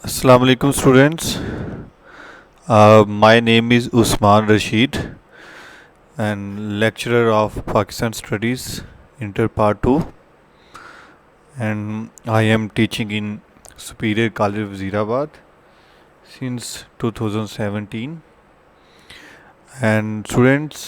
Assalamu alaikum students. My name is Usman Rashid and lecturer of Pakistan Studies Inter Part 2, and I am teaching in Superior College Wazirabad since 2017. And students,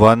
1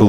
2।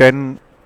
10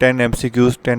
10 MCQs 10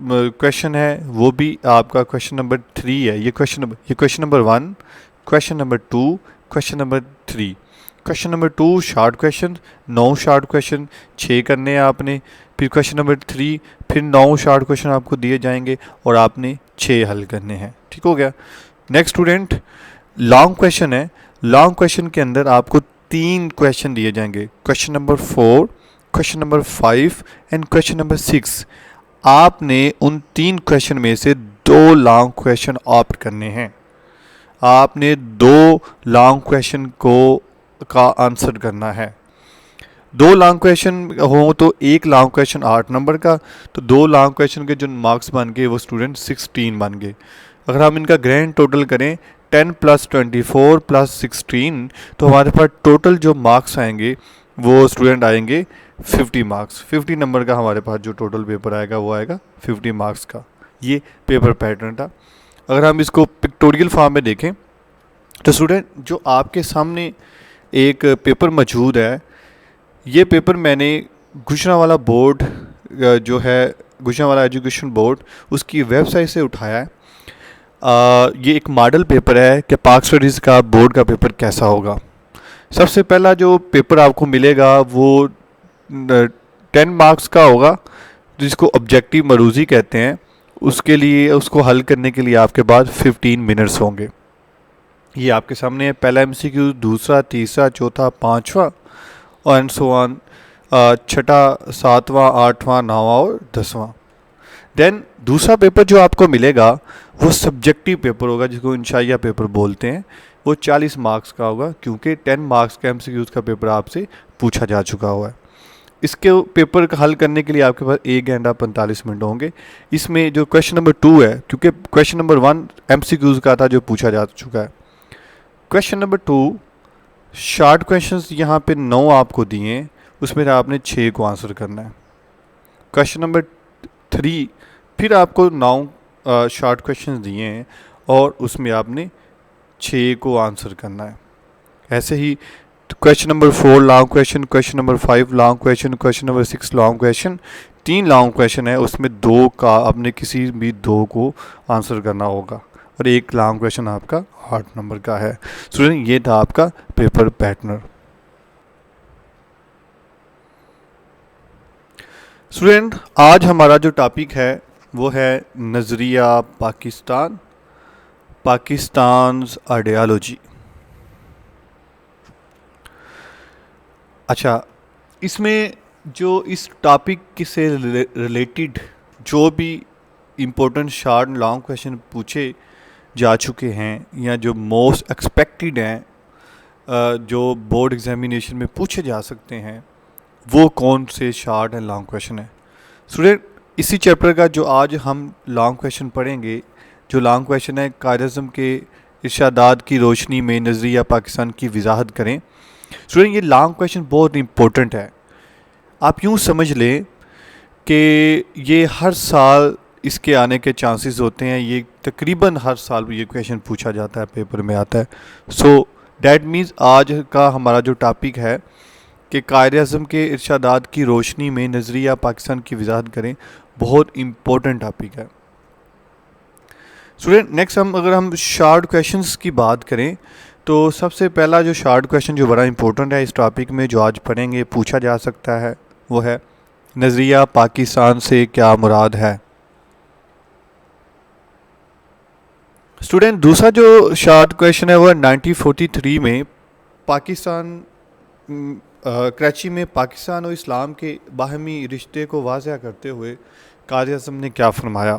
question ہے وہ بھی آپ کا question number 3 ہے. یہ question number 1, question number 2, question number 3. Question number 2 short question, 9 short question 6 کرنے ہیں آپ نے. پھر کویشچن نمبر 3 پھر 9 شارٹ کویشچن آپ کو دیے جائیں گے اور آپ نے 6 حل کرنے ہیں. ٹھیک ہو گیا. نیکسٹ اسٹوڈنٹ, لانگ کویشچن ہے. لانگ کویشچن کے اندر آپ کو 3 کویشچن دیے جائیں گے. Question number 4, question number 5 and question number 6. آپ نے ان 3 کویشچن میں سے 2 لانگ کویشچن آپٹ کرنے ہیں. آپ نے 2 لانگ کویشچن کا آنسر کرنا ہے. 2 لانگ کویشچن ہوں تو ایک لانگ کویشچن 8 نمبر کا, تو 2 لانگ کویشچن کے جو مارکس بن گئے وہ اسٹوڈنٹ 16 بن گئے. اگر ہم ان کا گرینڈ ٹوٹل کریں 10 + 24 + 16 تو ہمارے پاس ٹوٹل جو مارکس آئیں گے وہ اسٹوڈنٹ آئیں گے 50 مارکس. 50 نمبر کا ہمارے پاس جو ٹوٹل پیپر آئے گا وہ آئے گا 50 مارکس کا. یہ پیپر پیٹرن تھا. اگر ہم اس کو پکٹوریل فارم میں دیکھیں تو اسٹوڈنٹ جو آپ کے سامنے ایک پیپر موجود ہے, یہ پیپر میں نے گوجرانوالہ بورڈ جو ہے گوجرانوالہ ایجوکیشن بورڈ اس کی ویب سائٹ سے اٹھایا ہے. یہ ایک ماڈل پیپر ہے کہ پاک اسٹڈیز کا بورڈ کا پیپر کیسا ہوگا. سب سے پہلا جو پیپر آپ کو ملے گا وہ 10 مارکس کا ہوگا جس کو آبجیکٹیو مروزی کہتے ہیں. اس کے لیے اس کو حل کرنے کے لیے آپ کے پاس 15 منٹس ہوں گے. یہ آپ کے سامنے ہے. پہلا MCQ, دوسرا, تیسرا, چوتھا, 5واں اینڈ سو آن, 6واں, 7واں, 8واں, 9واں اور 10واں. دین دوسرا پیپر جو آپ کو ملے گا وہ سبجیکٹیو پیپر ہوگا جس کو انشائیہ پیپر بولتے ہیں. وہ 40 مارکس کا ہوگا کیونکہ 10 مارکس کا MCQs کا پیپر آپ سے پوچھا جا چکا ہوا ہے. اس کے پیپر کا حل کرنے کے لیے آپ کے پاس 1 گھنٹہ 45 منٹ ہوں گے. اس میں جو کویشچن نمبر 2 ہے, کیونکہ کویشچن نمبر 1 MCQs کا تھا جو پوچھا جا چکا ہے. کویشچن نمبر 2 شارٹ کویشچنز یہاں پہ 9 آپ کو دیے ہیں, اس میں آپ نے 6 کو آنسر کرنا ہے. کویشچن نمبر 3 پھر آپ کو 9 شارٹ کویشچنز دیے ہیں اور اس میں آپ نے 6 کو آنسر کرنا ہے. ایسے ہی question number 4 long question, question number 5 long question, question number 6 long question. 3 long question ہے, اس میں 2 کا آپ نے کسی بھی 2 کو آنسر کرنا ہوگا اور 1 لانگ کویشچن آپ کا 8 نمبر کا ہے. اسٹوڈنٹ یہ تھا آپ کا پیپر پیٹرن. اسٹوڈنٹ آج ہمارا جو ٹاپک ہے وہ ہے نظریہ پاکستان, پاکستانز آئیڈیالوجی. اچھا, اس میں جو اس ٹاپک سے ریلیٹڈ جو بھی امپورٹنٹ شارٹ لانگ کویشچن پوچھے جا چکے ہیں یا جو موسٹ ایکسپیکٹڈ ہیں جو بورڈ ایگزامینیشن میں پوچھے جا سکتے ہیں وہ کون سے شارٹ اینڈ لانگ کویشچن ہیں. اسٹوڈنٹ اسی چیپٹر کا جو آج ہم لانگ کویشچن پڑھیں گے, جو لانگ کویشچن ہے قائد اعظم کے ارشادات کی روشنی میں نظریہ پاکستان کی وضاحت کریں. اسٹوڈنٹ یہ لانگ کویشچن بہت امپورٹنٹ ہے. آپ یوں سمجھ لیں کہ یہ ہر سال اس کے آنے کے چانسز ہوتے ہیں. یہ تقریباً ہر سال یہ کویشچن پوچھا جاتا ہے, پیپر میں آتا ہے. سو دیٹ مینز آج کا ہمارا جو ٹاپک ہے کہ قائد اعظم کے ارشادات کی روشنی میں نظریہ پاکستان کی وضاحت کریں, بہت امپورٹنٹ ٹاپک ہے. اسٹوڈنٹ نیکسٹ اگر ہم شارٹ کویشچنس کی بات کریں تو سب سے پہلا جو شارٹ کویشچن جو بڑا امپورٹنٹ ہے اس ٹاپک میں جو آج پڑھیں گے پوچھا جا سکتا ہے وہ ہے نظریہ پاکستان سے کیا مراد ہے. اسٹوڈنٹ دوسرا جو شارٹ کویشچن ہے وہ 1943 میں پاکستان کراچی میں پاکستان اور اسلام کے باہمی رشتے کو واضح کرتے ہوئے قائد اعظم نے کیا فرمایا.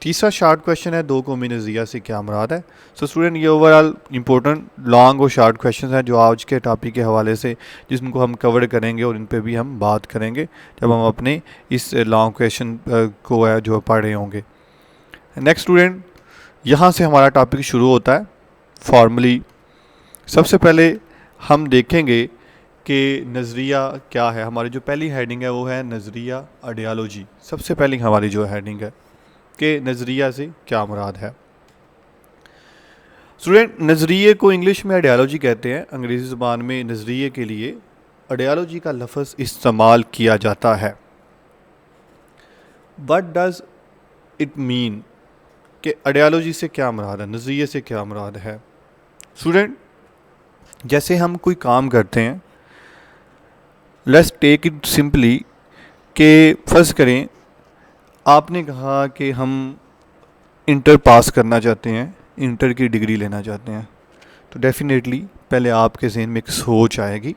تیسرا شارٹ کویشچن ہے 2 قومی نظریہ سے کیا مراد ہے. سو اسٹوڈنٹ یہ اوور آل امپورٹنٹ لانگ اور شارٹ کویشچنز ہیں جو آج کے ٹاپک کے حوالے سے جس کو ہم کور کریں گے اور ان پہ بھی ہم بات کریں گے جب ہم اپنے اس لانگ کویشچن کو جو پڑھ رہے ہوں گے. نیکسٹ اسٹوڈنٹ یہاں سے ہمارا ٹاپک شروع ہوتا ہے فارملی. سب سے پہلے ہم دیکھیں گے کہ نظریہ کیا ہے. ہماری جو پہلی ہیڈنگ ہے وہ ہے نظریہ آئیڈیالوجی. سب سے پہلی ہماری جو ہیڈنگ ہے کہ نظریہ سے کیا مراد ہے. اسٹوڈنٹ نظریے کو انگلش میں آئیڈیالوجی کہتے ہیں. انگریزی زبان میں نظریے کے لیے آئیڈیالوجی کا لفظ استعمال کیا جاتا ہے. What does اٹ مین کہ آئیڈیالوجی سے کیا مراد ہے, نظریے سے کیا مراد ہے. اسٹوڈنٹ, جیسے ہم کوئی کام کرتے ہیں, لیٹس ٹیک اٹ سمپلی کہ فرض کریں آپ نے کہا کہ ہم انٹر پاس کرنا چاہتے ہیں, انٹر کی ڈگری لینا چاہتے ہیں, تو ڈیفینیٹلی پہلے آپ کے ذہن میں ایک سوچ آئے گی,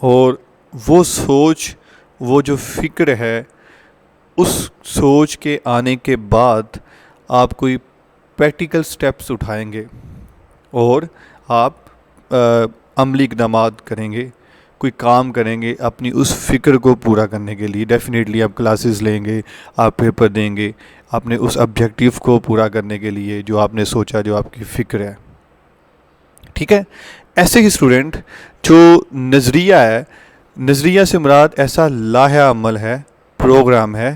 اور وہ سوچ, وہ جو فکر ہے, اس سوچ کے آنے کے بعد آپ کوئی پریکٹیکل سٹیپس اٹھائیں گے اور آپ عملی اقدامات کریں گے, کوئی کام کریں گے اپنی اس فکر کو پورا کرنے کے لیے. ڈیفینیٹلی آپ کلاسز لیں گے, آپ پیپر دیں گے اپنے اس آبجیکٹیو کو پورا کرنے کے لیے جو آپ نے سوچا, جو آپ کی فکر ہے. ٹھیک ہے, ایسے ہی اسٹوڈنٹ جو نظریہ ہے, نظریہ سے مراد ایسا لاحہ عمل ہے, پروگرام ہے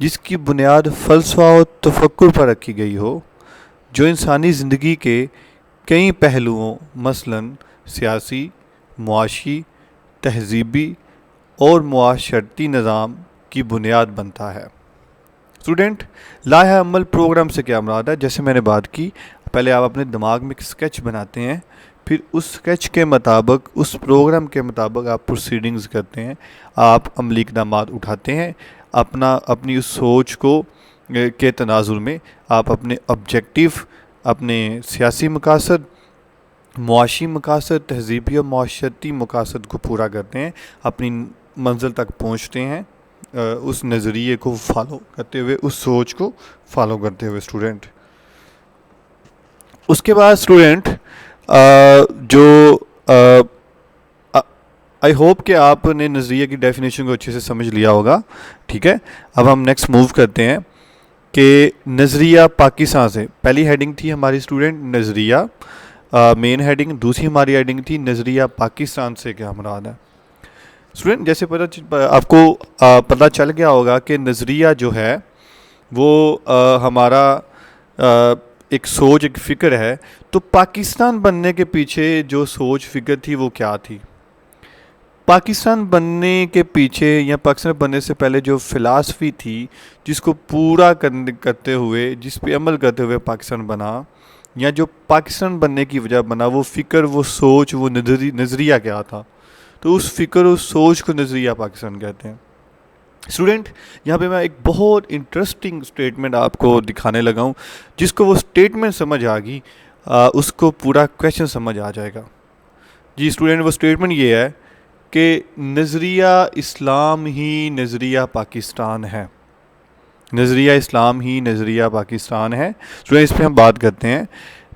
جس کی بنیاد فلسفہ و تفکر پر رکھی گئی ہو, جو انسانی زندگی کے کئی پہلوؤں مثلاً سیاسی, معاشی, تہذیبی اور معاشرتی نظام کی بنیاد بنتا ہے. اسٹوڈنٹ, لاحہ عمل پروگرام سے کیا مراد ہے؟ جیسے میں نے بات کی, پہلے آپ اپنے دماغ میں ایک اسکیچ بناتے ہیں, پھر اس اسکیچ کے مطابق, اس پروگرام کے مطابق آپ پروسیڈنگز کرتے ہیں, آپ عملی اقدامات اٹھاتے ہیں, اپنی اس سوچ کو کے تناظر میں آپ اپنے آبجیکٹیو, اپنے سیاسی مقاصد, معاشی مقاصد, تہذیبی اور معاشرتی مقاصد کو پورا کرتے ہیں, اپنی منزل تک پہنچتے ہیں اس نظریے کو فالو کرتے ہوئے, اس سوچ کو فالو کرتے ہوئے. اسٹوڈنٹ, اس کے بعد اسٹوڈنٹ جو آئی ہوپ کہ آپ نے نظریے کی ڈیفینیشن کو اچھے سے سمجھ لیا ہوگا. ٹھیک ہے, اب ہم نیکسٹ موو کرتے ہیں کہ نظریہ پاکستان سے. پہلی ہیڈنگ تھی ہماری اسٹوڈنٹ نظریہ, مین ہیڈنگ. دوسری ہماری ہیڈنگ تھی نظریہ پاکستان سے کیا مراد ہے. اسٹوڈنٹ, جیسے آپ کو پتہ چل گیا ہوگا کہ نظریہ جو ہے وہ ہمارا ایک سوچ, ایک فکر ہے. تو پاکستان بننے کے پیچھے جو سوچ فکر تھی وہ کیا تھی؟ پاکستان بننے کے پیچھے یا پاکستان بننے سے پہلے جو فلاسفی تھی جس کو پورا کرتے ہوئے, جس پہ عمل کرتے ہوئے پاکستان بنا, یا جو پاکستان بننے کی وجہ بنا, وہ فکر, وہ سوچ, وہ نظریہ کیا تھا؟ تو اس فکر, اس سوچ کو نظریہ پاکستان کہتے ہیں. اسٹوڈنٹ, یہاں پہ میں ایک بہت انٹرسٹنگ اسٹیٹمنٹ آپ کو دکھانے لگا ہوں, جس کو وہ اسٹیٹمنٹ سمجھ آ گئی اس کو پورا کویشچن سمجھ آ جائے گا. جی اسٹوڈنٹ, وہ اسٹیٹمنٹ یہ ہے کہ نظریہ اسلام ہی نظریہ پاکستان ہے. نظریہ اسلام ہی نظریہ پاکستان ہے. اسٹوڈنٹ, اس پہ ہم بات کرتے ہیں.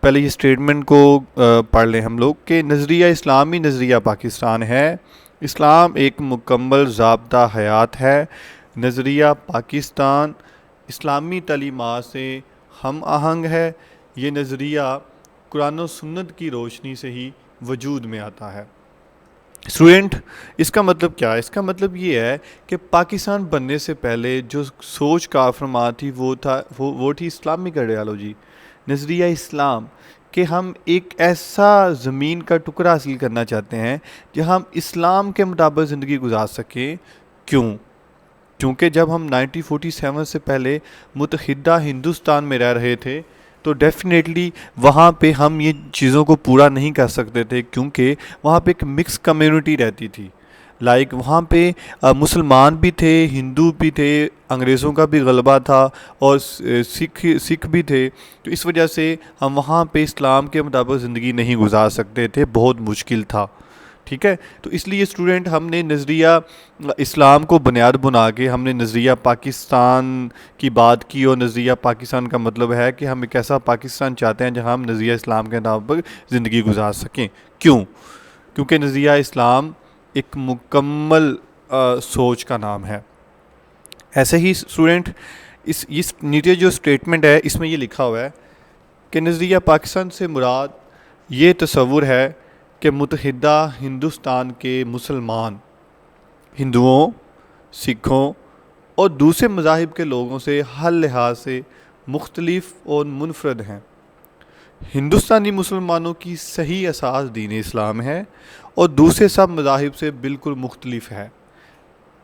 پہلے یہ اسٹیٹمنٹ کو پڑھ لیں ہم لوگ کہ نظریہ اسلام ہی نظریہ پاکستان ہے. اسلام ایک مکمل ضابطہ حیات ہے. نظریہ پاکستان اسلامی تعلیمات سے ہم آہنگ ہے. یہ نظریہ قرآن و سنت کی روشنی سے ہی وجود میں آتا ہے. اسٹوڈنٹ, اس کا مطلب کیا ہے؟ اس کا مطلب یہ ہے کہ پاکستان بننے سے پہلے جو سوچ کا فرما تھی وہ تھی اسلامک آئیڈیالوجی, نظریہ اسلام, کہ ہم ایک ایسا زمین کا ٹکڑا حاصل کرنا چاہتے ہیں جہاں ہم اسلام کے مطابق زندگی گزار سکیں. کیونکہ جب ہم 1947 سے پہلے متحدہ ہندوستان میں رہ رہے تھے تو ڈیفینیٹلی وہاں پہ ہم یہ چیزوں کو پورا نہیں کر سکتے تھے, کیونکہ وہاں پہ ایک مکس کمیونٹی رہتی تھی. لائک وہاں پہ مسلمان بھی تھے, ہندو بھی تھے, انگریزوں کا بھی غلبہ تھا, اور سکھ بھی تھے. تو اس وجہ سے ہم وہاں پہ اسلام کے مطابق زندگی نہیں گزار سکتے تھے, بہت مشکل تھا. ٹھیک ہے, تو اس لیے اسٹوڈنٹ ہم نے نظریہ اسلام کو بنیاد بنا کے ہم نے نظریہ پاکستان کی بات کی. اور نظریہ پاکستان کا مطلب ہے کہ ہم ایک ایسا پاکستان چاہتے ہیں جہاں ہم نظریہ اسلام کے نام پر زندگی گزار سکیں. کیونکہ نظریہ اسلام ایک مکمل سوچ کا نام ہے. ایسے ہی اسٹوڈنٹ, اس نیچے جو اسٹیٹمنٹ ہے اس میں یہ لکھا ہوا ہے کہ نظریہ پاکستان سے مراد یہ تصور ہے کہ متحدہ ہندوستان کے مسلمان ہندوؤں, سکھوں اور دوسرے مذاہب کے لوگوں سے ہر لحاظ سے مختلف اور منفرد ہیں. ہندوستانی مسلمانوں کی صحیح اساس دین اسلام ہے اور دوسرے سب مذاہب سے بالکل مختلف ہے.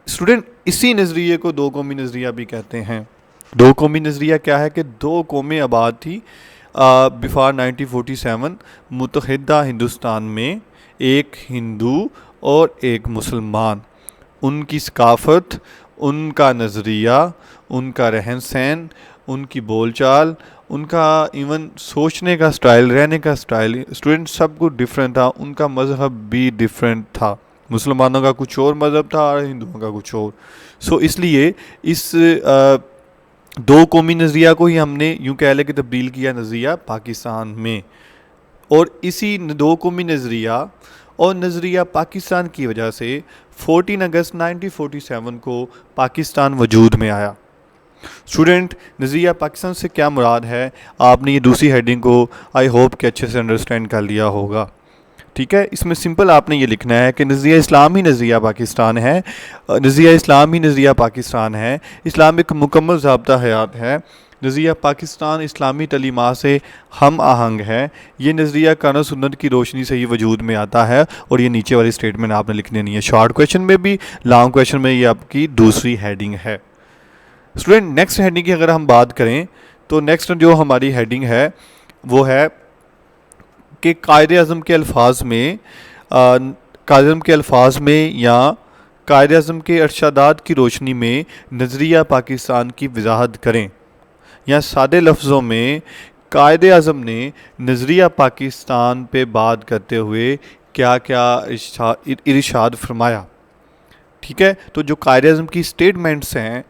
اسٹوڈنٹ, اسی نظریے کو دو قومی نظریہ بھی کہتے ہیں. دو قومی نظریہ کیا ہے کہ دو قومیں آباد تھی بفار 1947 متحدہ ہندوستان میں، ایک ہندو اور ایک مسلمان. ان کی ثقافت، ان کا نظریہ، ان کا رہن سہن، ان کی بول چال، ان کا ایون سوچنے کا سٹائل، رہنے کا سٹائل، اسٹوڈنٹ سب کچھ ڈیفرنٹ تھا. ان کا مذہب بھی ڈیفرنٹ تھا، مسلمانوں کا کچھ اور مذہب تھا اور ہندوؤں کا کچھ اور. سو اس لیے اس دو قومی نظریہ کو ہی ہم نے یوں کہہ لیں کہ تبدیل کیا نظریہ پاکستان میں. اور اسی دو قومی نظریہ اور نظریہ پاکستان کی وجہ سے 14 اگست 1947 کو پاکستان وجود میں آیا. اسٹوڈنٹ نظریہ پاکستان سے کیا مراد ہے؟ آپ نے یہ دوسری ہیڈنگ کو آئی ہوپ کہ اچھے سے انڈرسٹینڈ کر لیا ہوگا. ٹھیک ہے، اس میں سمپل آپ نے یہ لکھنا ہے کہ نظریہ اسلام ہی نظریہ پاکستان ہے. نظریہ اسلام ہی نظریہ پاکستان ہے. اسلام ایک مکمل ضابطہ حیات ہے. نظریہ پاکستان اسلامی تعلیمات سے ہم آہنگ ہے. یہ نظریہ قرآن و سنت کی روشنی سے ہی وجود میں آتا ہے. اور یہ نیچے والی اسٹیٹمنٹ آپ نے لکھنی نہیں ہے، شارٹ کویشچن میں بھی، لانگ کویشچن میں. یہ آپ کی دوسری ہیڈنگ ہے. اسٹوڈنٹ نیکسٹ ہیڈنگ کی اگر ہم بات کریں تو نیکسٹ جو ہماری ہیڈنگ ہے وہ ہے کہ قائد اعظم کے الفاظ میں یا قائد اعظم کے ارشادات کی روشنی میں نظریہ پاکستان کی وضاحت کریں. یا سادے لفظوں میں قائد اعظم نے نظریہ پاکستان پہ بات کرتے ہوئے کیا کیا ارشاد فرمایا. ٹھیک ہے، تو جو قائد اعظم کی سٹیٹمنٹس ہیں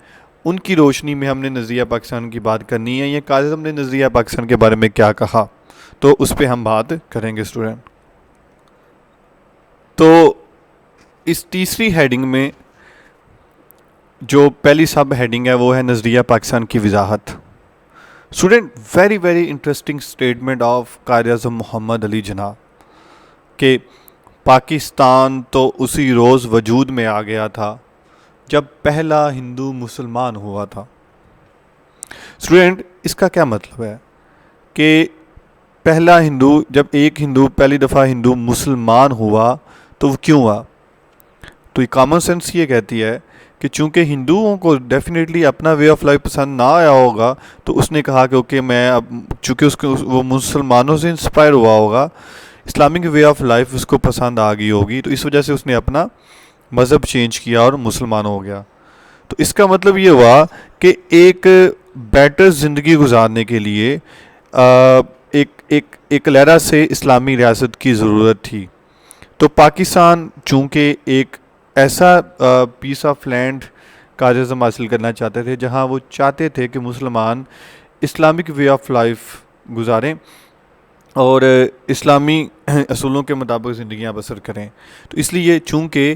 ان کی روشنی میں ہم نے نظریہ پاکستان کی بات کرنی ہے. یا قائد اعظم نے نظریہ پاکستان کے بارے میں کیا کہا، تو اس پہ ہم بات کریں گے اسٹوڈنٹ. تو اس تیسری ہیڈنگ میں جو پہلی سب ہیڈنگ ہے وہ ہے نظریہ پاکستان کی وضاحت. Student very very interesting statement of Quaid Azam محمد علی جناح کہ پاکستان تو اسی روز وجود میں آ گیا تھا جب پہلا ہندو مسلمان ہوا تھا. اسٹوڈنٹ اس کا کیا مطلب ہے کہ پہلا ہندو، جب ایک ہندو پہلی دفعہ ہندو مسلمان ہوا تو وہ کیوں ہوا؟ تو یہ کامن سینس یہ کہتی ہے کہ چونکہ ہندوؤں کو ڈیفینیٹلی اپنا وے آف لائف پسند نہ آیا ہوگا تو اس نے کہا کہ اوکے میں اب، چونکہ اس کو وہ مسلمانوں سے انسپائر ہوا ہوگا، اسلامک وے آف لائف اس کو پسند آ گئی ہوگی، تو اس وجہ سے اس نے اپنا مذہب چینج کیا اور مسلمان ہو گیا. تو اس کا مطلب یہ ہوا کہ ایک بیٹر زندگی گزارنے کے لیے ایک لہرہ سے اسلامی ریاست کی ضرورت تھی. تو پاکستان چونکہ ایک ایسا پیس آف لینڈ قائد اعظم حاصل کرنا چاہتے تھے جہاں وہ چاہتے تھے کہ مسلمان اسلامک وے آف لائف گزاریں اور اسلامی اصولوں کے مطابق زندگیاں بسر کریں. تو اس لیے چونکہ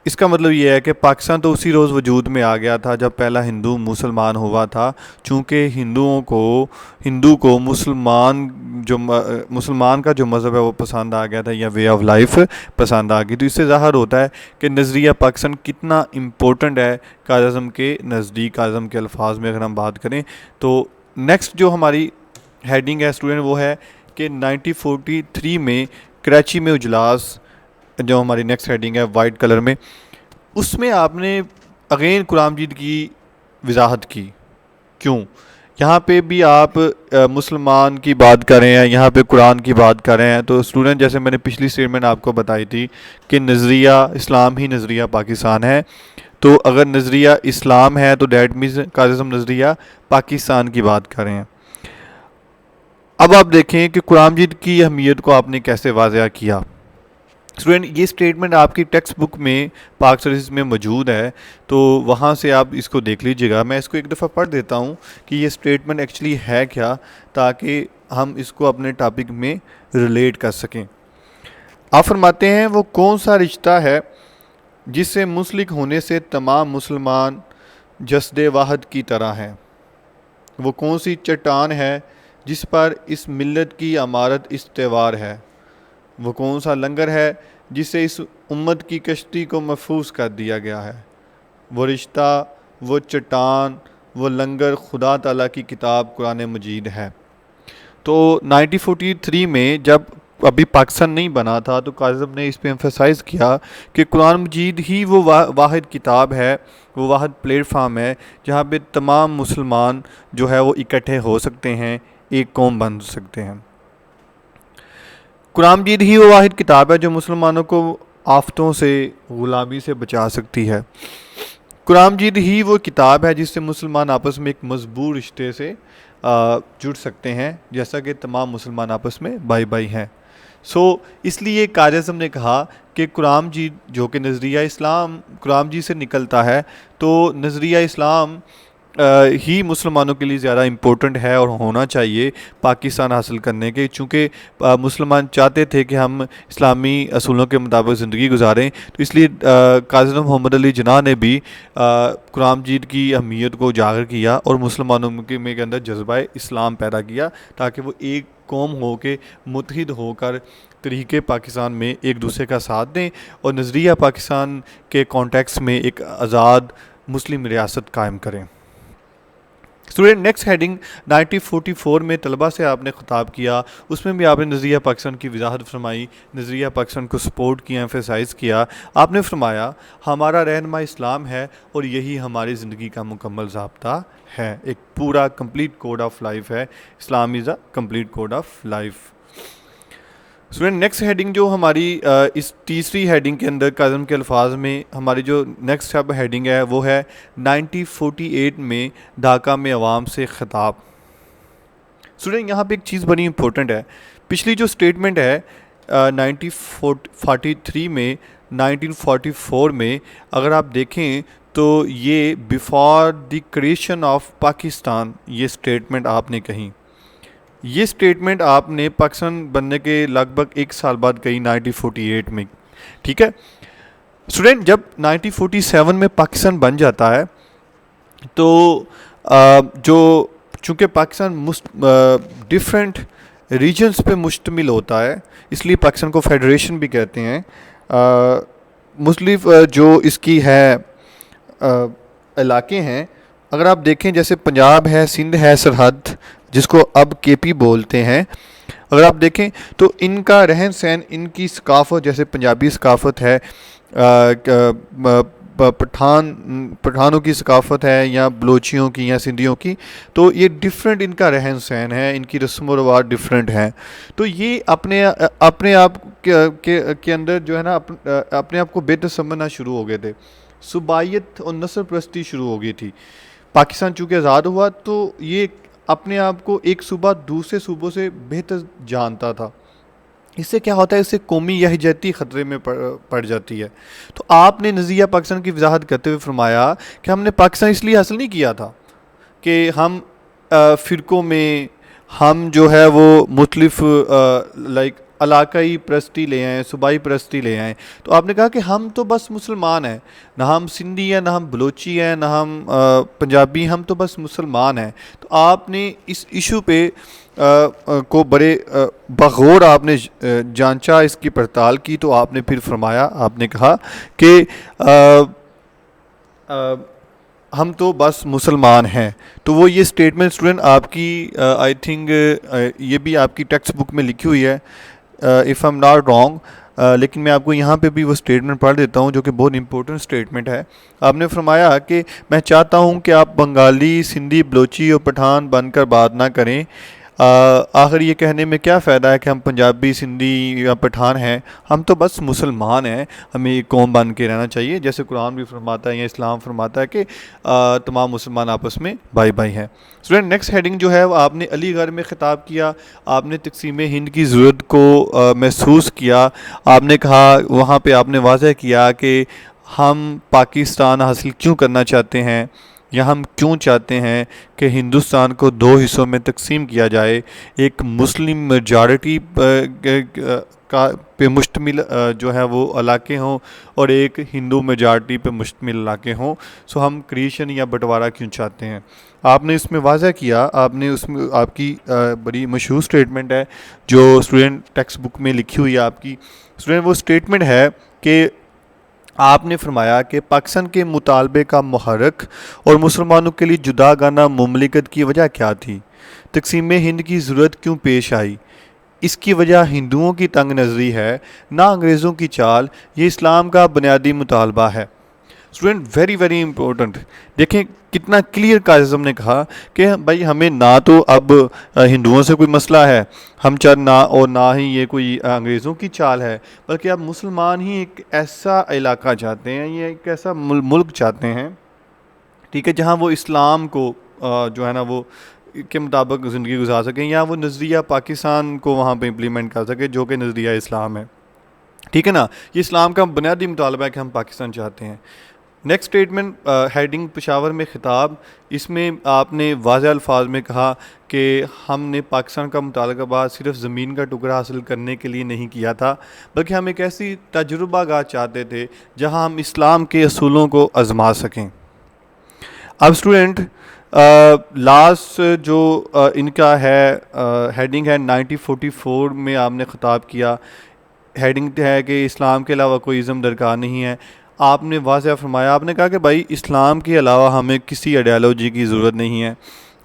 اس کا مطلب یہ ہے کہ پاکستان تو اسی روز وجود میں آ گیا تھا جب پہلا ہندو مسلمان ہوا تھا. چونکہ ہندو کو مسلمان کا جو مذہب ہے وہ پسند آ گیا تھا یا وے آف لائف پسند آ گئی. تو اس سے ظاہر ہوتا ہے کہ نظریہ پاکستان کتنا امپورٹنٹ ہے قائد اعظم کے نزدیک. قائد اعظم کے الفاظ میں اگر ہم بات کریں تو نیکسٹ جو ہماری ہیڈنگ ہے اسٹوڈنٹ وہ ہے کہ 1943 میں کراچی میں اجلاس، جو ہماری نیکسٹ ہیڈنگ ہے وائٹ کلر میں، اس میں آپ نے اگین قرآن مجید کی وضاحت کی. کیوں؟ یہاں پہ بھی آپ مسلمان کی بات کر رہے ہیں، یہاں پہ قرآن کی بات کر رہے ہیں. تو اسٹوڈنٹ جیسے میں نے پچھلی اسٹیٹمنٹ آپ کو بتائی تھی کہ نظریہ اسلام ہی نظریہ پاکستان ہے. تو اگر نظریہ اسلام ہے تو دیٹ مینز قائد اعظم نظریہ پاکستان کی بات کر رہے ہیں. اب آپ دیکھیں کہ قرآن مجید کی اہمیت کو آپ نے کیسے واضح کیا. اسٹوڈنٹ یہ اسٹیٹمنٹ آپ کی ٹیکسٹ بک میں پاک سروسز میں موجود ہے، تو وہاں سے آپ اس کو دیکھ لیجئے گا. میں اس کو ایک دفعہ پڑھ دیتا ہوں کہ یہ اسٹیٹمنٹ ایکچولی ہے کیا، تاکہ ہم اس کو اپنے ٹاپک میں ریلیٹ کر سکیں. آپ فرماتے ہیں وہ کون سا رشتہ ہے جس سے منسلک ہونے سے تمام مسلمان جسد واحد کی طرح ہیں؟ وہ کون سی چٹان ہے جس پر اس ملت کی عمارت استوار ہے؟ وہ کون سا لنگر ہے جس سے اس امت کی کشتی کو محفوظ کر دیا گیا ہے؟ وہ رشتہ، وہ چٹان، وہ لنگر خدا تعالیٰ کی کتاب قرآن مجید ہے. تو 1943 میں جب ابھی پاکستان نہیں بنا تھا تو قائد اعظم نے اس پہ ایمفیسائز کیا کہ قرآن مجید ہی وہ واحد کتاب ہے، وہ واحد پلیٹ فارم ہے جہاں پہ تمام مسلمان جو ہے وہ اکٹھے ہو سکتے ہیں، ایک قوم بن سکتے ہیں۔ قرآن مجید ہی وہ واحد کتاب ہے جو مسلمانوں کو آفتوں سے، غلامی سے بچا سکتی ہے۔ قرآن مجید ہی وہ کتاب ہے جس سے مسلمان آپس میں ایک مضبوط رشتے سے جڑ سکتے ہیں، جیسا کہ تمام مسلمان آپس میں بھائی بھائی ہیں۔ اس لیے قائد اعظم نے کہا کہ قرآن مجید جو کہ نظریہ اسلام قرآن مجید سے نکلتا ہے، تو نظریہ اسلام ہی مسلمانوں کے لیے زیادہ امپورٹنٹ ہے اور ہونا چاہیے پاکستان حاصل کرنے کے، چونکہ مسلمان چاہتے تھے کہ ہم اسلامی اصولوں کے مطابق زندگی گزاریں، تو اس لیے قائد اعظم محمد علی جناح نے بھی قرآن مجید کی اہمیت کو اجاگر کیا اور مسلمانوں کے اندر جذبہ اسلام پیدا کیا، تاکہ وہ ایک قوم ہو کے متحد ہو کر طریقے پاکستان میں ایک دوسرے کا ساتھ دیں اور نظریہ پاکستان کے کانٹیکس میں ایک آزاد مسلم ریاست قائم کریں۔ اسٹوڈنٹ نیکسٹ ہیڈنگ 1944 میں طلبہ سے آپ نے خطاب کیا، اس میں بھی آپ نے نظریہ پاکستان کی وضاحت فرمائی، نظریہ پاکستان کو سپورٹ کیا، ایمفیسائز کیا۔ آپ نے فرمایا ہمارا رہنما اسلام ہے اور یہی ہماری زندگی کا مکمل ضابطہ ہے، ایک پورا کمپلیٹ کوڈ آف لائف ہے، Islam is a complete code of life. Student next heading جو ہماری اس تیسری ہیڈنگ کے اندر قائد اعظم کے الفاظ میں ہماری جو نیکسٹ سب ہیڈنگ ہے وہ ہے 1948 میں ڈھاکہ میں عوام سے خطاب۔ اسٹوڈنٹ یہاں پہ ایک چیز بڑی امپورٹنٹ ہے، پچھلی جو اسٹیٹمنٹ ہے 1943 میں 1944 میں اگر آپ دیکھیں تو یہ before the creation of Pakistan یہ اسٹیٹمنٹ آپ نے کہی، یہ سٹیٹمنٹ آپ نے پاکستان بننے کے لگ بھگ 1 سال بعد کہی 1948 میں، ٹھیک ہے۔ اسٹوڈنٹ جب 1947 میں پاکستان بن جاتا ہے تو جو چونکہ پاکستان ڈفرینٹ ریجنز پہ مشتمل ہوتا ہے، اس لیے پاکستان کو فیڈریشن بھی کہتے ہیں۔ مختلف جو اس کی ہے علاقے ہیں، اگر آپ دیکھیں جیسے پنجاب ہے، سندھ ہے سرحد جس کو اب کے پی بولتے ہیں، اگر آپ دیکھیں تو ان کا رہن سہن، ان کی ثقافت جیسے پنجابی ثقافت ہے، پٹھانوں کی ثقافت ہے یا بلوچیوں کی یا سندھیوں کی، تو یہ ڈفرینٹ ان کا رہن سہن ہے، ان کی رسم و رواج ڈفرینٹ ہیں، تو یہ اپنے آپ کے اندر جو ہے نا اپنے آپ کو بہتر سمجھنا شروع ہو گئے تھے، صوبائیت اور نسل پرستی شروع ہو گئی تھی۔ پاکستان چونکہ آزاد ہوا تو یہ اپنے آپ کو ایک صوبہ دوسرے صوبوں سے بہتر جانتا تھا، اس سے کیا ہوتا ہے، اس سے قومی یکجہتی خطرے میں پڑ جاتی ہے۔ تو آپ نے نظریہ پاکستان کی وضاحت کرتے ہوئے فرمایا کہ ہم نے پاکستان اس لیے حاصل نہیں کیا تھا کہ ہم فرقوں میں ہم جو ہے وہ مختلف علاقائی پرستی لے آئیں، صوبائی پرستی لے آئیں، تو آپ نے کہا کہ ہم تو بس مسلمان ہیں، نہ ہم سندھی ہیں، نہ ہم بلوچی ہیں، نہ ہم پنجابی، ہم تو بس مسلمان ہیں۔ تو آپ نے اس ایشو پہ کو بڑے بغور آپ نے جانچا، اس کی پڑتال کی، تو آپ نے پھر فرمایا، آپ نے کہا کہ ہم تو بس مسلمان ہیں۔ تو وہ یہ سٹیٹمنٹ اسٹوڈنٹ آپ کی آئی تھنک یہ بھی آپ کی ٹیکسٹ بک میں لکھی ہوئی ہے if I am not wrong, لیکن میں آپ کو یہاں پہ بھی وہ سٹیٹمنٹ پڑھ دیتا ہوں جو کہ بہت امپورٹنٹ سٹیٹمنٹ ہے۔ آپ نے فرمایا کہ میں چاہتا ہوں کہ آپ بنگالی، سندھی، بلوچی اور پٹھان بن کر بات نہ کریں، آخر یہ کہنے میں کیا فائدہ ہے کہ ہم پنجابی، سندھی یا پٹھان ہیں، ہم تو بس مسلمان ہیں، ہمیں ایک قوم بن کے رہنا چاہیے، جیسے قرآن بھی فرماتا ہے یا اسلام فرماتا ہے کہ تمام مسلمان آپس میں بھائی بھائی ہیں۔ اسٹوڈنٹ نیکسٹ ہیڈنگ جو ہے وہ آپ نے علی گڑھ میں خطاب کیا، آپ نے تقسیم ہند کی ضرورت کو محسوس کیا، آپ نے کہا وہاں پہ آپ نے واضح کیا کہ ہم پاکستان حاصل کیوں کرنا چاہتے ہیں یا ہم کیوں چاہتے ہیں کہ ہندوستان کو 2 حصوں میں تقسیم کیا جائے، ایک مسلم میجارٹی پہ مشتمل جو ہے وہ علاقے ہوں اور ایک ہندو میجارٹی پہ مشتمل علاقے ہوں۔ سو ہم کریشن یا بٹوارہ کیوں چاہتے ہیں، آپ نے اس میں واضح کیا، آپ نے اس میں آپ کی بڑی مشہور سٹیٹمنٹ ہے جو اسٹوڈنٹ ٹیکسٹ بک میں لکھی ہوئی ہے آپ کی۔ اسٹوڈنٹ وہ سٹیٹمنٹ ہے کہ آپ نے فرمایا کہ پاکستان کے مطالبے کا محرک اور مسلمانوں کے لیے جدا گانا مملکت کی وجہ کیا تھی، تقسیم ہند کی ضرورت کیوں پیش آئی، اس کی وجہ ہندوؤں کی تنگ نظری ہے، نہ انگریزوں کی چال، یہ اسلام کا بنیادی مطالبہ ہے۔ اسٹوڈنٹ ویری ویری امپورٹنٹ، دیکھیں کتنا کلیئر قائد اعظم نے کہا کہ بھائی ہمیں نہ تو اب ہندوؤں سے کوئی مسئلہ ہے، ہم نہ اور نہ ہی یہ کوئی انگریزوں کی چال ہے، بلکہ اب مسلمان ہی ایک ایسا علاقہ چاہتے ہیں، یہ ایک ایسا ملک چاہتے ہیں، ٹھیک ہے، جہاں وہ اسلام کو جو ہے نا وہ کے مطابق زندگی گزار سکیں، یا وہ نظریہ پاکستان کو وہاں پہ امپلیمنٹ کر سکے جو کہ نظریہ اسلام ہے، ٹھیک ہے نا۔ یہ اسلام کا بنیادی مطالبہ ہے کہ ہم پاکستان چاہتے ہیں۔ نیکسٹ اسٹیٹمنٹ ہیڈنگ پشاور میں خطاب، اس میں آپ نے واضح الفاظ میں کہا کہ ہم نے پاکستان کا مطالبہ بعد صرف زمین کا ٹکڑا حاصل کرنے کے لیے نہیں کیا تھا، بلکہ ہم ایک ایسی تجربہ گاہ چاہتے تھے جہاں ہم اسلام کے اصولوں کو آزما سکیں۔ اب اسٹوڈنٹ لاسٹ جو ان کا ہے ہیڈنگ ہے 1944 میں آپ نے خطاب کیا، ہیڈنگ ہے کہ اسلام کے علاوہ کوئی ازم درکار نہیں ہے۔ آپ نے واضح فرمایا، آپ نے کہا کہ بھائی اسلام کے علاوہ ہمیں کسی آئیڈیالوجی کی ضرورت نہیں ہے،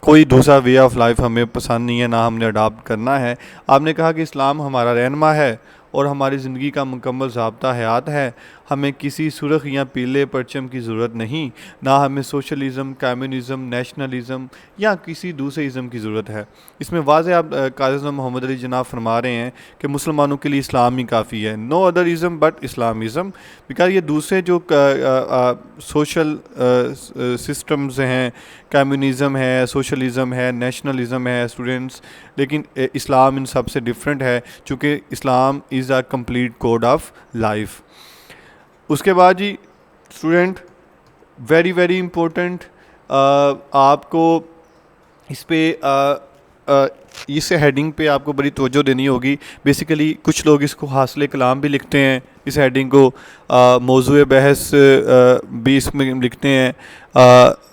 کوئی دوسرا وے آف لائف ہمیں پسند نہیں ہے، نہ ہم نے اڈاپٹ کرنا ہے۔ آپ نے کہا کہ اسلام ہمارا رہنما ہے اور ہماری زندگی کا مکمل ضابطہ حیات ہے، ہمیں کسی سرخ یا پیلے پرچم کی ضرورت نہیں، نہ ہمیں سوشلزم، کمیونزم، نیشنلزم یا کسی دوسرے ازم کی ضرورت ہے۔ اس میں واضح آپ قائد اعظم محمد علی جناح فرما رہے ہیں کہ مسلمانوں کے لیے اسلام ہی کافی ہے، no other ism but Islamism, because یہ دوسرے جو سوشل سسٹمز ہیں، کمیونزم ہے، سوشلزم ہے، نیشنلزم ہے اسٹوڈنٹس، لیکن اسلام ان سب سے ڈفرینٹ ہے، چونکہ Islam is a complete code of life. اس کے بعد جی اسٹوڈنٹ ویری ویری امپورٹنٹ، آپ کو اس پہ اس ہیڈنگ پہ آپ کو بڑی توجہ دینی ہوگی۔ بیسیکلی کچھ لوگ اس کو حاصل کلام بھی لکھتے ہیں، اس ہیڈنگ کو موضوع بحث بھی اس میں لکھتے ہیں،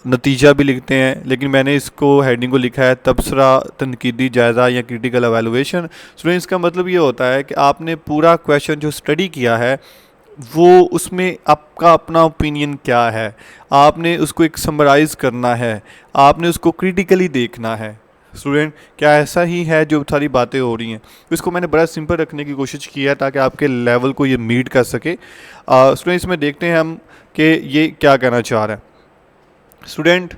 نتیجہ بھی لکھتے ہیں، لیکن میں نے اس کو ہیڈنگ کو لکھا ہے تبصرہ، تنقیدی جائزہ یا کریٹیکل ایویلویشن۔ اسٹوڈنٹس کا مطلب یہ ہوتا ہے کہ آپ نے پورا کویشچن جو اسٹڈی کیا ہے وہ اس میں آپ کا اپنا اوپینین کیا ہے، آپ نے اس کو ایک سمرائز کرنا ہے، آپ نے اس کو کریٹیکلی دیکھنا ہے۔ اسٹوڈنٹ کیا ایسا ہی ہے جو ساری باتیں ہو رہی ہیں؟ اس کو میں نے بڑا سمپل رکھنے کی کوشش کی ہے تاکہ آپ کے لیول کو یہ میٹ کر سکے۔ اسٹوڈنٹ اس میں دیکھتے ہیں ہم کہ یہ کیا کہنا چاہ رہا ہے۔ اسٹوڈنٹ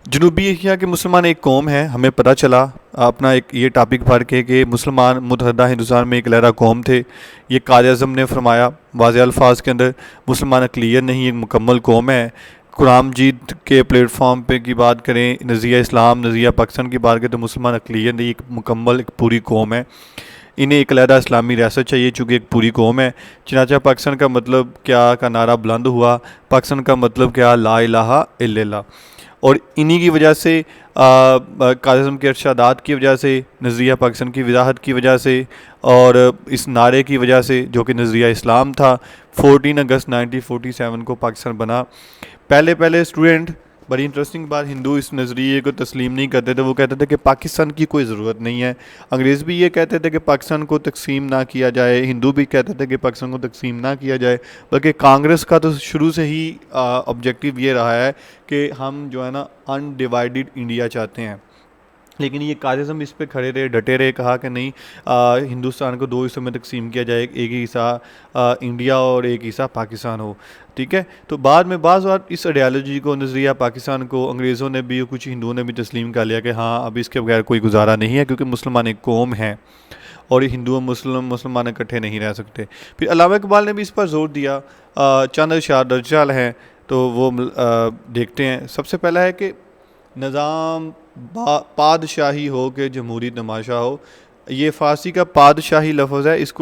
جنوبی ایشیا کے مسلمان ایک قوم ہے، ہمیں پتہ چلا اپنا ایک یہ ٹاپک پڑھ کے کہ مسلمان متحدہ ہندوستان میں ایک علیحدہ قوم تھے۔ یہ قائد اعظم نے فرمایا واضح الفاظ کے اندر، مسلمان اقلیت نہیں ایک مکمل قوم ہے۔ قرآن مجید کے پلیٹ فارم پہ کی بات کریں، نظریہ اسلام، نظریہ پاکستان کی بات کریں تو مسلمان اقلیت نہیں ایک مکمل ایک پوری قوم ہے، انہیں ایک علیحدہ اسلامی ریاست چاہیے چونکہ ایک پوری قوم ہے۔ چنانچہ پاکستان کا مطلب کیا کا نعرہ بلند ہوا، پاکستان کا مطلب کیا، لا الہ الا اللہ، اور انہی کی وجہ سے قائد اعظم کے ارشادات کی وجہ سے، نظریہ پاکستان کی وضاحت کی وجہ سے اور اس نعرے کی وجہ سے جو کہ نظریہ اسلام تھا، 14 اگست 1947 کو پاکستان بنا۔ پہلے اسٹوڈنٹ بڑی انٹرسٹنگ بات، ہندو اس نظریے کو تسلیم نہیں کرتے تھے، وہ کہتے تھے کہ پاکستان کی کوئی ضرورت نہیں ہے۔ انگریز بھی یہ کہتے تھے کہ پاکستان کو تقسیم نہ کیا جائے، ہندو بھی کہتے تھے کہ پاکستان کو تقسیم نہ کیا جائے، بلکہ کانگریس کا تو شروع سے ہی آبجیکٹیو یہ رہا ہے کہ ہم جو ہے نا انڈیوائیڈڈ انڈیا چاہتے ہیں۔ لیکن یہ قائد اعظم اس پہ کھڑے رہے، ڈٹے رہے، کہا کہ نہیں، ہندوستان کو دو حصوں میں تقسیم کیا جائے، ایک حصہ انڈیا اور ایک حصہ پاکستان ہو، ٹھیک ہے۔ تو بعد میں بعض بار اس آئیڈیالوجی کو، نظریہ پاکستان کو انگریزوں نے بھی اور کچھ ہندوؤں نے بھی تسلیم کر لیا کہ ہاں اب اس کے بغیر کوئی گزارا نہیں ہے، کیونکہ مسلمان ایک قوم ہیں اور ہندو مسلمان اکٹھے نہیں رہ سکتے۔ پھر علامہ اقبال نے بھی اس پر زور دیا، چند اشعار درج ہیں تو وہ دیکھتے ہیں۔ سب سے پہلا ہے کہ نظام پادشاہی ہو کہ جمہوری تماشا ہو، یہ فارسی کا پادشاہی لفظ ہے، اس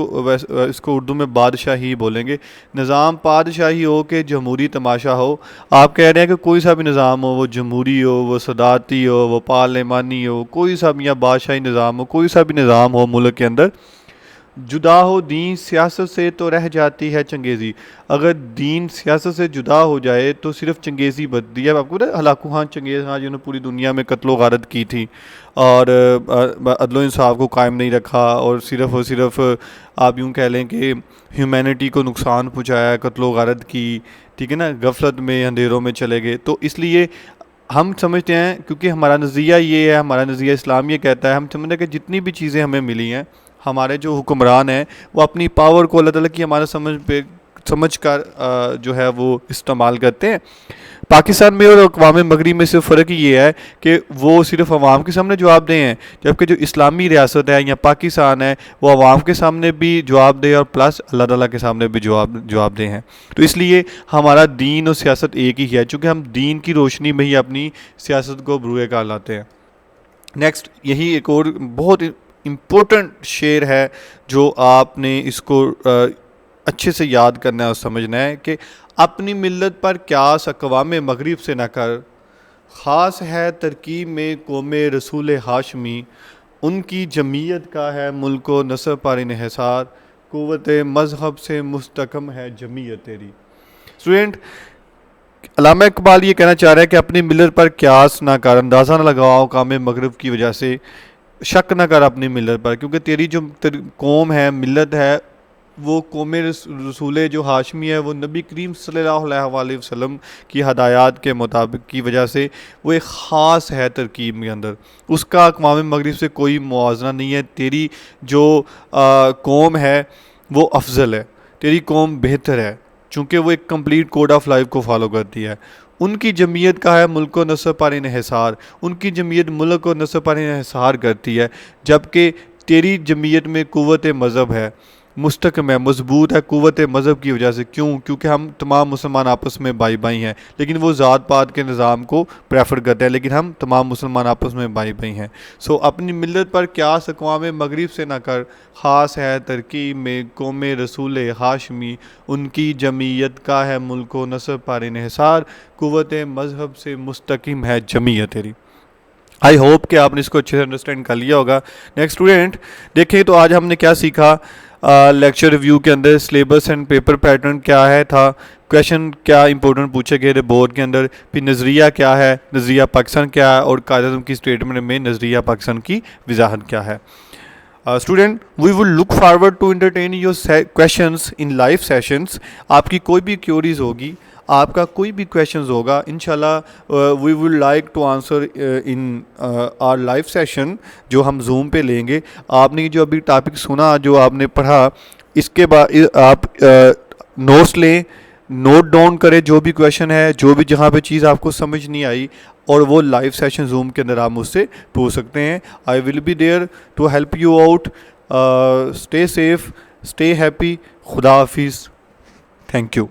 کو اردو میں بادشاہی بولیں گے۔ نظام پادشاہی ہو کہ جمہوری تماشا ہو، آپ کہہ رہے ہیں کہ کوئی سا بھی نظام ہو، وہ جمہوری ہو، وہ صدارتی ہو، وہ پارلیمانی ہو، کوئی سا بھی یا بادشاہی نظام ہو، کوئی سا بھی نظام ہو ملک کے اندر، جدا ہو دین سیاست سے تو رہ جاتی ہے چنگیزی۔ اگر دین سیاست سے جدا ہو جائے تو صرف چنگیزی بچتی ہے۔ آپ کو پتہ ہے ہلاکو خان چنگیز خان جنہوں نے پوری دنیا میں قتل و غارت کی تھی اور عدل و انصاف کو قائم نہیں رکھا، اور صرف آپ یوں کہہ لیں کہ ہیومینٹی کو نقصان پہنچایا، قتل و غارت کی، ٹھیک ہے نا، غفلت میں اندھیروں میں چلے گئے۔ تو اس لیے ہم سمجھتے ہیں، کیونکہ ہمارا نظریہ یہ ہے، ہمارا نظریہ اسلام یہ کہتا ہے، ہم سمجھتے ہیں کہ جتنی بھی چیزیں ہمیں ملی ہیں ہمارے جو حکمران ہیں وہ اپنی پاور کو اللہ تعالیٰ کی ہمارا سمجھ کر جو ہے وہ استعمال کرتے ہیں. پاکستان میں اور اقوام مغرب میں صرف فرق یہ ہے کہ وہ صرف عوام کے سامنے جواب دہ ہیں، جبکہ جو اسلامی ریاست ہے یا پاکستان ہے وہ عوام کے سامنے بھی جواب دہ اور پلس اللہ تعالیٰ کے سامنے بھی جواب دہ ہیں. تو اس لیے ہمارا دین اور سیاست ایک ہی ہے، چونکہ ہم دین کی روشنی میں ہی اپنی سیاست کو بروئے کار لاتے ہیں. نیکسٹ، یہی ایک اور بہت امپورٹنٹ شعر ہے جو آپ نے اس کو اچھے سے یاد کرنا ہے اور سمجھنا ہے کہ اپنی ملت پر قیاس اقوام مغرب سے نہ کر، خاص ہے ترکیب میں قوم رسول ہاشمی، ان کی جمعیت کا ہے ملک و نصب پر انحصار، قوت مذہب سے مستحکم ہے جمعیت تیری. اسٹوڈنٹ، علامہ اقبال یہ کہنا چاہ رہا ہے کہ اپنی ملت پر قیاس نہ کر، اندازہ نہ لگاؤ اقوام مغرب کی وجہ سے، شک نہ کر اپنی ملت پر، کیونکہ تیری جو قوم ہے، ملت ہے، وہ قوم رسول جو ہاشمی ہے، وہ نبی کریم صلی اللہ علیہ وسلم کی ہدایات کے مطابق کی وجہ سے وہ ایک خاص ہے ترکیب کے اندر، اس کا اقوام مغرب سے کوئی موازنہ نہیں ہے. تیری جو قوم ہے وہ افضل ہے، تیری قوم بہتر ہے، چونکہ وہ ایک کمپلیٹ کوڈ آف لائف کو فالو کرتی ہے. ان کی جمعیت کا ہے ملک و نصب پر انحصار، ان کی جمعیت ملک و نصب پر انحصار کرتی ہے، جبکہ تیری جمعیت میں قوت مذہب ہے، مستحکم ہے، مضبوط ہے قوت مذہب کی وجہ سے. کیونکہ ہم تمام مسلمان آپس میں بھائی بھائی ہیں، لیکن وہ ذات پات کے نظام کو پریفر کرتے ہیں، لیکن ہم تمام مسلمان آپس میں بھائی بھائی ہیں. اپنی ملت پر قیاس اقوام مغرب سے نہ کر، خاص ہے ترکیب میں قوم رسول ہاشمی، ان کی جمعیت کا ہے ملک و نصب پر انحصار، قوت مذہب سے مستحکم ہے جمعیت تیری. آئی ہوپ کہ آپ نے اس کو اچھے سے انڈرسٹینڈ کر لیا ہوگا. نیکسٹ اسٹوڈنٹ دیکھیں تو آج ہم نے کیا سیکھا لیکچر ریویو کے اندر. سلیبس اینڈ پیپر پیٹرن کیا ہے تھا، کویشچن کیا امپورٹنٹ پوچھے گئے تھے بورڈ کے اندر، پھر نظریہ کیا ہے، نظریہ پاکستان کیا ہے، اور قائد اعظم کی اسٹیٹمنٹ میں نظریہ پاکستان کی وضاحت کیا ہے. Student, we will look forward to entertain your questions in live sessions. آپ کی کوئی بھی کیوریز ہوگی، آپ کا کوئی بھی کویشچنز ہوگا، انشاءاللہ we will like to answer in our live session جو ہم زوم پہ لیں گے. آپ نے جو ابھی ٹاپک سنا، جو آپ نے پڑھا، اس کے بعد آپ نوٹس لیں، نوٹ ڈاؤن کریں جو بھی کویشچن ہے، جو بھی جہاں پہ چیز آپ کو سمجھ نہیں آئی، اور وہ لائیو سیشن زوم کے اندر آپ مجھ سے پوچھ سکتے ہیں. I will be there to help you out. Stay safe, stay happy. خدا حافظ. Thank you.